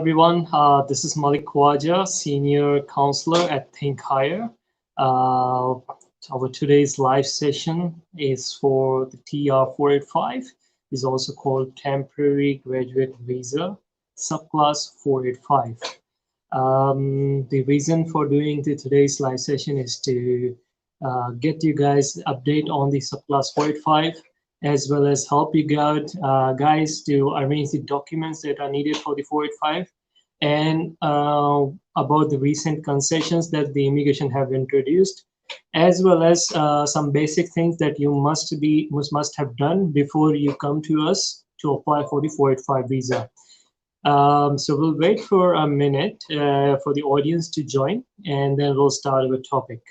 everyone. This is Malik Khwaja, Senior Counselor at Think Higher. Our today's live session is for the TR 485, is also called Temporary Graduate Visa, Subclass 485. The reason for doing today's live session is to get you guys update on the Subclass 485, as well as help you guys to arrange the documents that are needed for the 485, and about the recent concessions that the immigration have introduced, as well as some basic things that you must have done before you come to us to apply for the 485 visa. So we'll wait for a minute for the audience to join, and then we'll start with topic.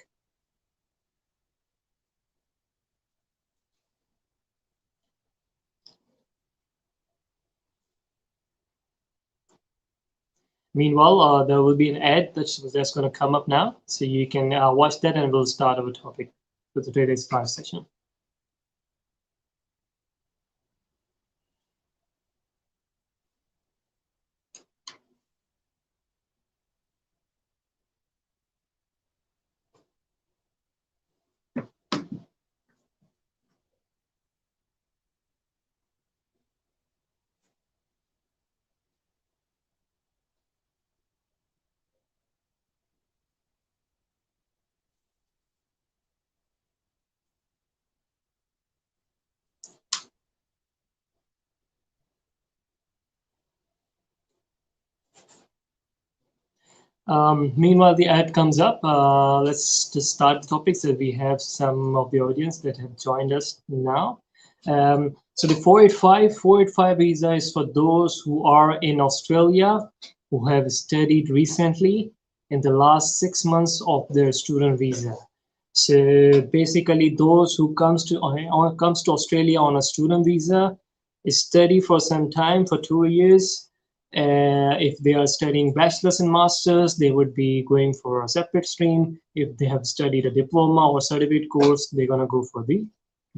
Meanwhile, there will be an ad that's going to come up now, so you can watch that, and we'll start our topic for today's live session. Meanwhile, the ad comes up. Let's just start the topic. So we have some of the audience that have joined us now. So the 485 visa is for those who are in Australia, who have studied recently in the last 6 months of their student visa. So basically, those who comes to Australia on a student visa, study for some time, for 2 years. If they are studying bachelor's and master's, they would be going for a separate stream. If they have studied a diploma or certificate course, they're going to go for the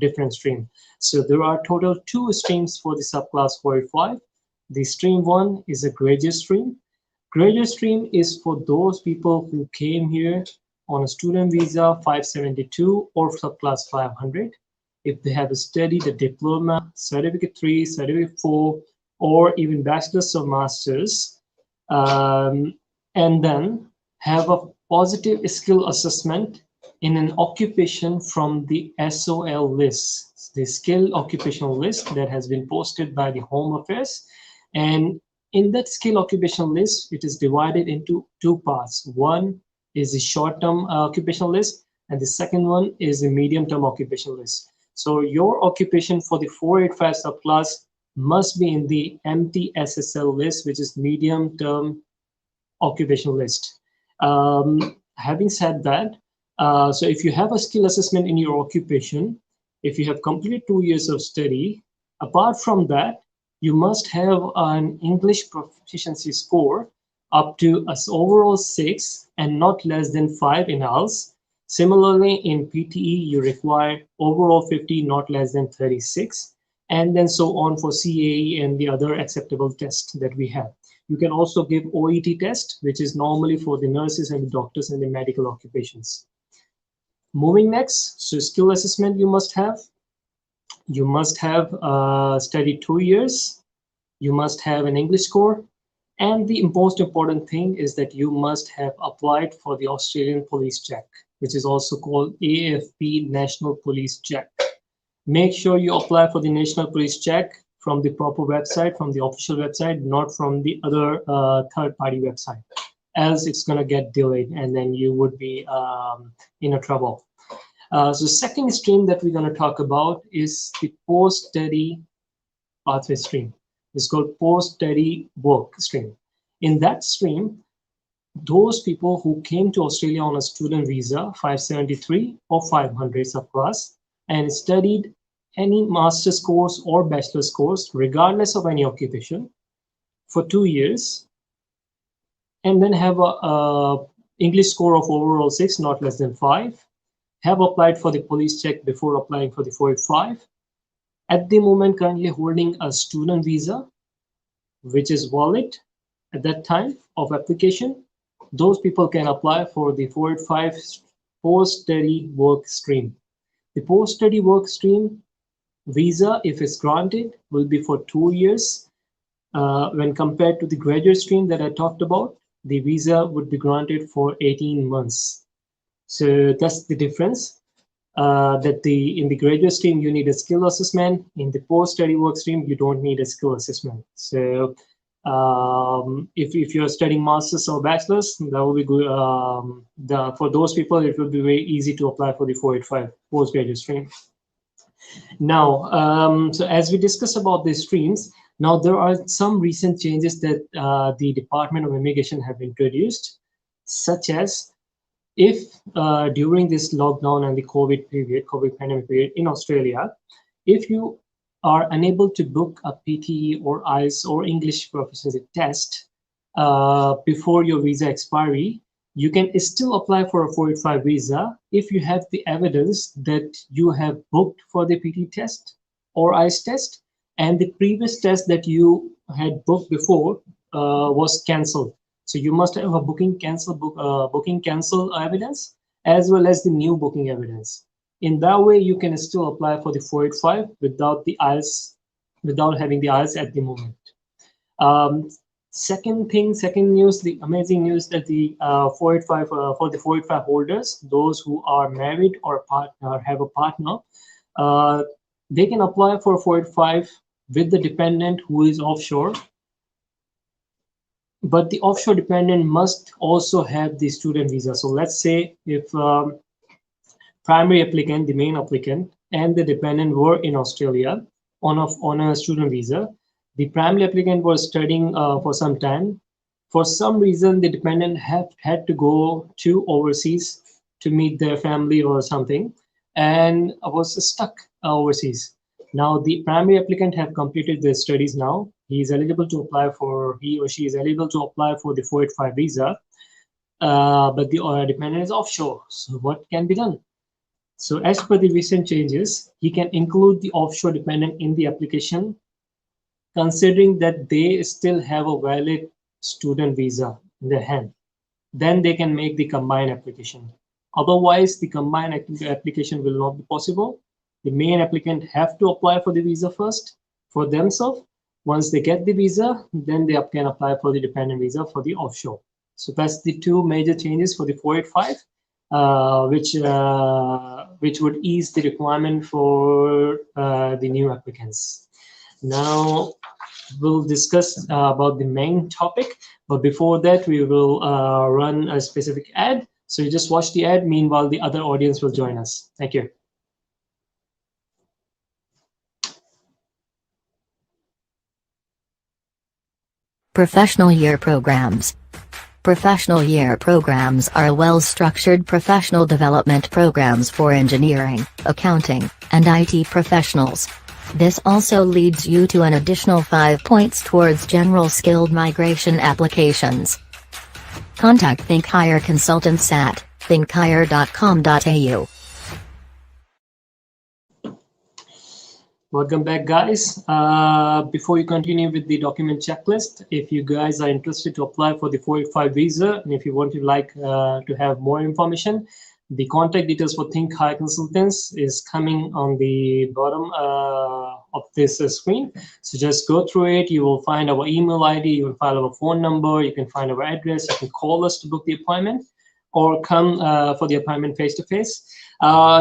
different stream. So there are total 2 streams for the subclass 485. The stream 1 is a graduate stream. Graduate stream is for those people who came here on a student visa 572 or subclass 500. If they have studied a diploma, certificate 3, certificate 4, or even bachelor's or master's, and then have a positive skill assessment in an occupation from the SOL list, the skill occupational list that has been posted by the Home Affairs. And in that skill occupational list, it is divided into 2 parts. One is the short-term occupational list, and the second one is the medium-term occupational list. So your occupation for the 485 subclass must be in the MTSSL list, which is medium-term occupational list. Having said that, so if you have a skill assessment in your occupation, if you have completed 2 years of study, apart from that, you must have an English proficiency score up to an overall 6 and not less than 5 in IELTS. Similarly, in PTE, you require overall 50, not less than 36. And then so on for CAE and the other acceptable tests that we have. You can also give OET test, which is normally for the nurses and the doctors and the medical occupations. Moving next, so skill assessment you must have. You must have studied 2 years. You must have an English score. And the most important thing is that you must have applied for the Australian Police Check, which is also called AFP National Police Check. Make sure you apply for the National Police Check from the proper website, from the official website, not from the other third-party website. Else it's going to get delayed, and then you would be in a trouble. So second stream that we're going to talk about is the post-study pathway stream. It's called post-study work stream. In that stream, those people who came to Australia on a student visa, 573 or 500 subclass, and studied any master's course or bachelor's course, regardless of any occupation, for 2 years, and then have a English score of overall 6, not less than 5, have applied for the police check before applying for the 485, at the moment currently holding a student visa, which is valid, at that time of application, those people can apply for the 485 post-study work stream. The post-study work stream visa, if it's granted, will be for 2 years. When compared to the graduate stream that I talked about, the visa would be granted for 18 months. So that's the difference. That in the graduate stream you need a skill assessment. In the post-study work stream you don't need a skill assessment. So if you're studying masters or bachelors, that will be good. For those people, it will be very easy to apply for the 485 postgraduate stream. Now, so as we discuss about these streams, now there are some recent changes that the Department of Immigration have introduced, such as if during this lockdown and the COVID pandemic period in Australia, if you are unable to book a PTE or IELTS or English proficiency test before your visa expiry, you can still apply for a 485 visa if you have the evidence that you have booked for the PT test or IELTS test, and the previous test that you had booked before was cancelled. So you must have a booking cancel evidence as well as the new booking evidence. In that way, you can still apply for the 485 without the IELTS, without having the IELTS at the moment. Second news, the amazing news that the 485 for the 485 holders, those who are married or have a partner, they can apply for 485 with the dependent who is offshore. But the offshore dependent must also have the student visa. So let's say if primary applicant, the main applicant, and the dependent were in Australia on a student visa, the primary applicant was studying for some time. For some reason, the dependent had to go to overseas to meet their family or something, and was stuck overseas. Now the primary applicant have completed their studies now. He or she is eligible to apply for the 485 visa, but the dependent is offshore. So what can be done? So as per the recent changes, he can include the offshore dependent in the application, considering that they still have a valid student visa in their hand. Then they can make the combined application. Otherwise, the combined application will not be possible. The main applicant have to apply for the visa first for themselves. Once they get the visa, then they can apply for the dependent visa for the offshore. So that's the two major changes for the 485, which would ease the requirement for the new applicants. Now we'll discuss about the main topic, but before that we will run a specific ad. So you just watch the ad. Meanwhile, the other audience will join us. Thank you. Professional year programs. Professional year programs are well-structured professional development programs for engineering, accounting, and IT professionals. This also leads you to an additional 5 points towards general skilled migration applications. Contact Think Hire Consultants at thinkhire.com.au. Welcome back, guys. Before you continue with the document checklist, if you guys are interested to apply for the 485 visa, and if you want to have more information, the contact details for Think Hire Consultants is coming on the bottom of this screen. So just go through it. You will find our email ID, you will find our phone number, you can find our address, you can call us to book the appointment, or come for the appointment face-to-face.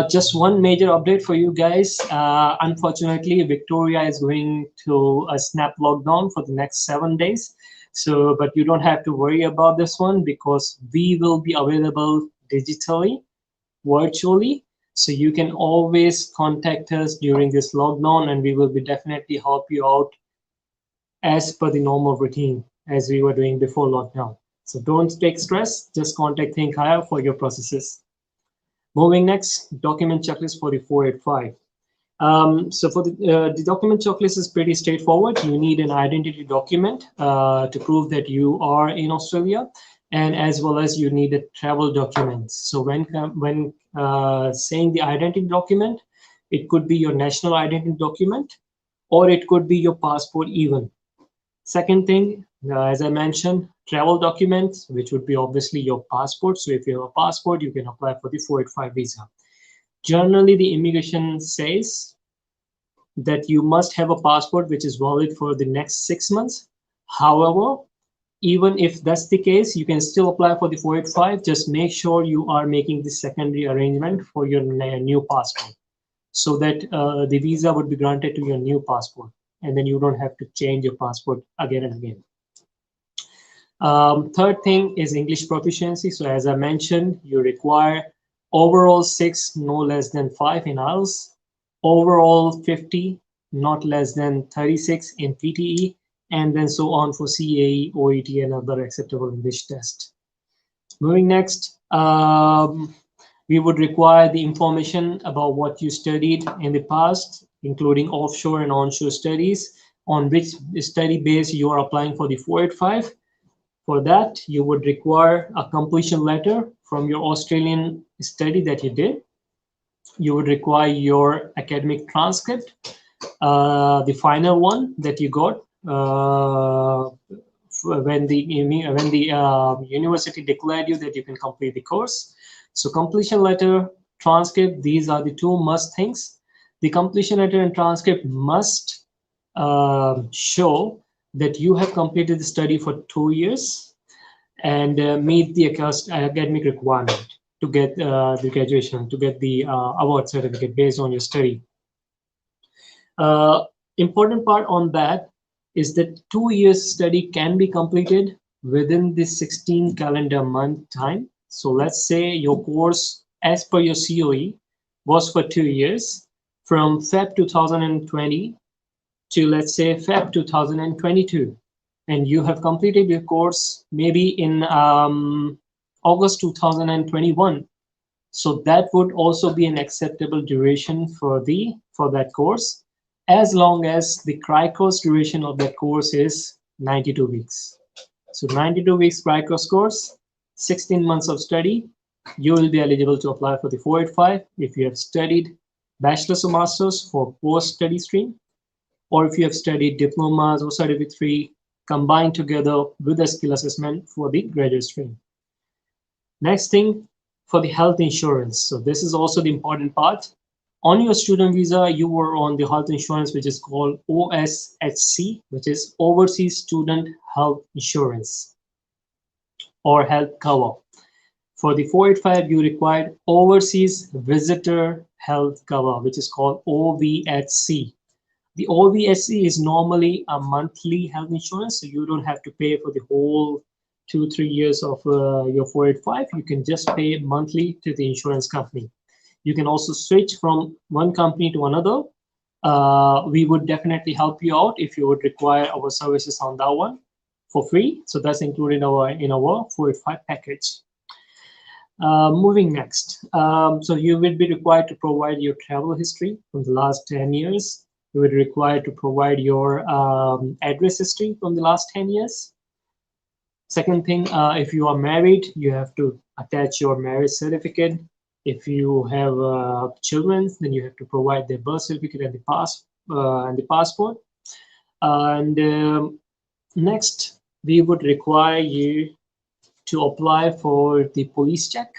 Just one major update for you guys. Unfortunately, Victoria is going to a snap lockdown for the next 7 days. So, but you don't have to worry about this one because we will be available digitally, virtually. So you can always contact us during this lockdown and we will be definitely help you out as per the normal routine as we were doing before lockdown. So don't take stress, just contact Think Hire for your processes. Moving next, document checklist for the 485. So for the document checklist is pretty straightforward. You need an identity document to prove that you are in Australia, and as well as you need a travel document. So when saying the identity document, it could be your national identity document, or it could be your passport even. Second thing, As I mentioned, travel documents, which would be obviously your passport. So if you have a passport, you can apply for the 485 visa. Generally, the immigration says that you must have a passport which is valid for the next 6 months. However, even if that's the case, you can still apply for the 485. Just make sure you are making the secondary arrangement for your new passport, so that the visa would be granted to your new passport, and then you don't have to change your passport again and again. Third thing is English proficiency. So as I mentioned, you require overall 6, no less than 5 in IELTS, overall 50, not less than 36 in PTE, and then so on for CAE, OET, and other acceptable English test. Moving next, we would require the information about what you studied in the past, including offshore and onshore studies, on which study base you are applying for the 485. For that, you would require a completion letter from your Australian study that you did. You would require your academic transcript, the final one that you got when the university declared you that you can complete the course. So completion letter, transcript, these are the two must things. The completion letter and transcript must show that you have completed the study for 2 years and meet the academic requirement to get the graduation, to get the award certificate based on your study. Important part on that is that 2 years study can be completed within the 16 calendar month time. So let's say your course, as per your COE, was for 2 years, from Feb 2020 to, let's say, Feb 2022, and you have completed your course maybe in August 2021. So that would also be an acceptable duration for that course, as long as the course duration of that course is 92 weeks. So 92 weeks course, 16 months of study, you will be eligible to apply for the 485 if you have studied bachelor's or master's for post-study stream, or if you have studied diplomas or certificate 3 combined together with a skill assessment for the graduate stream. Next thing, for the health insurance. So this is also the important part. On your student visa, you were on the health insurance, which is called OSHC, which is Overseas Student Health Insurance or health cover. For the 485, you required Overseas Visitor Health Cover, which is called OVHC. The OVHC is normally a monthly health insurance, so you don't have to pay for the whole 2-3 years of your 485. You can just pay monthly to the insurance company. You can also switch from one company to another. We would definitely help you out if you would require our services on that one for free. So that's included in our 485 package. Moving next. So you will be required to provide your travel history from the last 10 years. You would require to provide your address history from the last 10 years. Second thing, if you are married, you have to attach your marriage certificate. If you have children, then you have to provide their birth certificate and the passport. And next, we would require you to apply for the police check,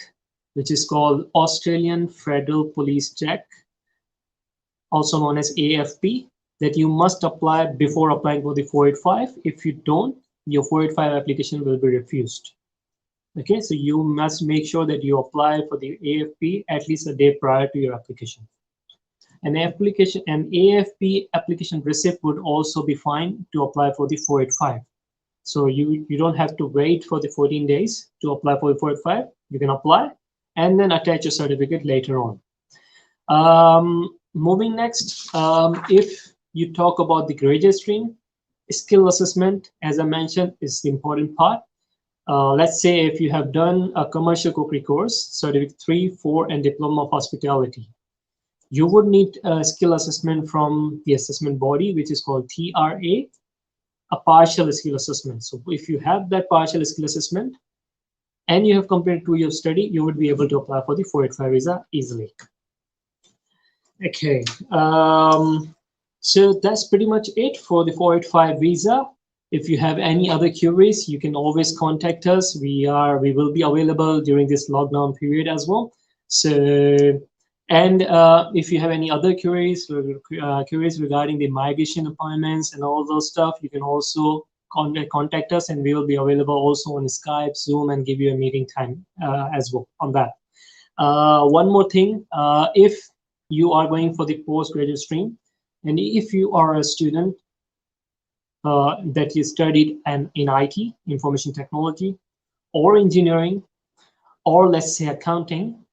which is called Australian Federal Police Check, also known as AFP, that you must apply before applying for the 485. If you don't, your 485 application will be refused. Okay, so you must make sure that you apply for the AFP at least a day prior to your application. An AFP application receipt would also be fine to apply for the 485. So you don't have to wait for the 14 days to apply for the 485. You can apply and then attach your certificate later on. Moving next, if you talk about the graduate stream, skill assessment, as I mentioned, is the important part. Let's say if you have done a commercial cookery course, certificate 3, 4, and diploma of hospitality, you would need a skill assessment from the assessment body, which is called TRA, a partial skill assessment. So if you have that partial skill assessment and you have completed 2 years of study, you would be able to apply for the 485 visa easily. Okay, so that's pretty much it for the 485 visa. If you have any other queries, you can always contact us. We will be available during this lockdown period as well. So, and if you have any other queries regarding the migration appointments and all those stuff, you can also contact us, and we will be available also on Skype, Zoom, and give you a meeting time as well on that. One more thing, if you are going for the postgraduate stream, and if you are a student that you studied in IT, information technology, or engineering, or let's say accounting,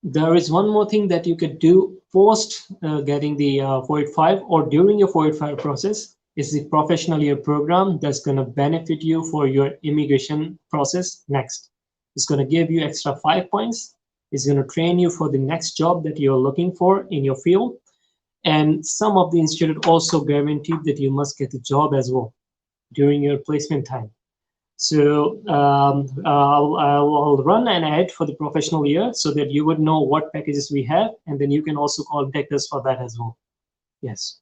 there is one more thing that you could do post getting the 485 or during your 485 process. Is the professional year program that's going to benefit you for your immigration process next. It's going to give you extra 5 points. It's going to train you for the next job that you're looking for in your field. And some of the institute also guaranteed that you must get a job as well during your placement time. So I'll run an ad for the professional year so that you would know what packages we have, and then you can also contact us for that as well. Yes.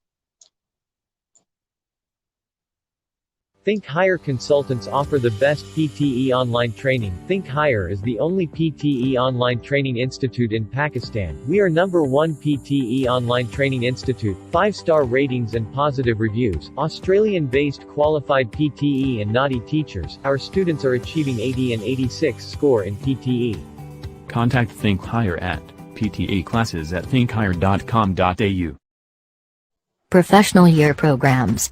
Think Higher Consultants offer the best PTE online training. Think Higher is the only PTE online training institute in Pakistan. We are #1 PTE online training institute, 5-star ratings and positive reviews, Australian-based qualified PTE and NADI teachers. Our students are achieving 80 and 86 score in PTE. Contact Think Higher at pteclasses@thinkhigher.com.au. Professional year programs.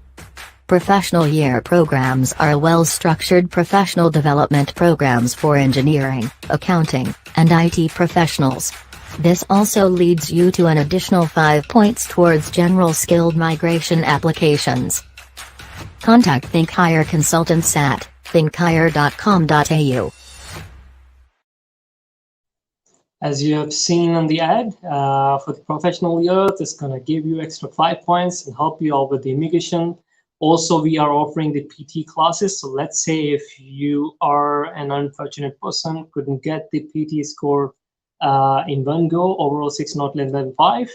Professional year programs are well-structured professional development programs for engineering, accounting, and IT professionals. This also leads you to an additional 5 points towards general skilled migration applications. Contact Think Higher Consultants at thinkhigher.com.au. As you have seen on the ad, for the professional year, it's going to give you extra 5 points and help you out with the immigration. Also, we are offering the PT classes. So let's say if you are an unfortunate person, couldn't get the PT score in one go, overall 6 not less than 5,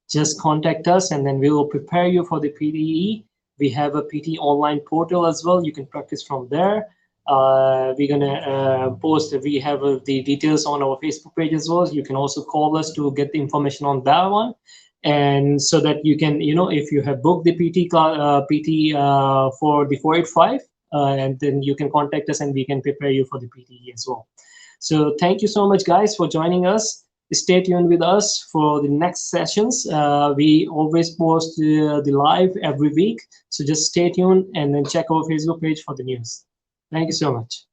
just contact us and then we will prepare you for the PTE. We have a PT online portal as well. You can practice from there. We're gonna post, we have the details on our Facebook page as well. You can also call us to get the information on that one. And so that you can, if you have booked the PT for the 485, and then you can contact us and we can prepare you for the PTE as well. So thank you so much, guys, for joining us. Stay tuned with us for the next sessions. We always post the live every week. So just stay tuned and then check our Facebook page for the news. Thank you so much.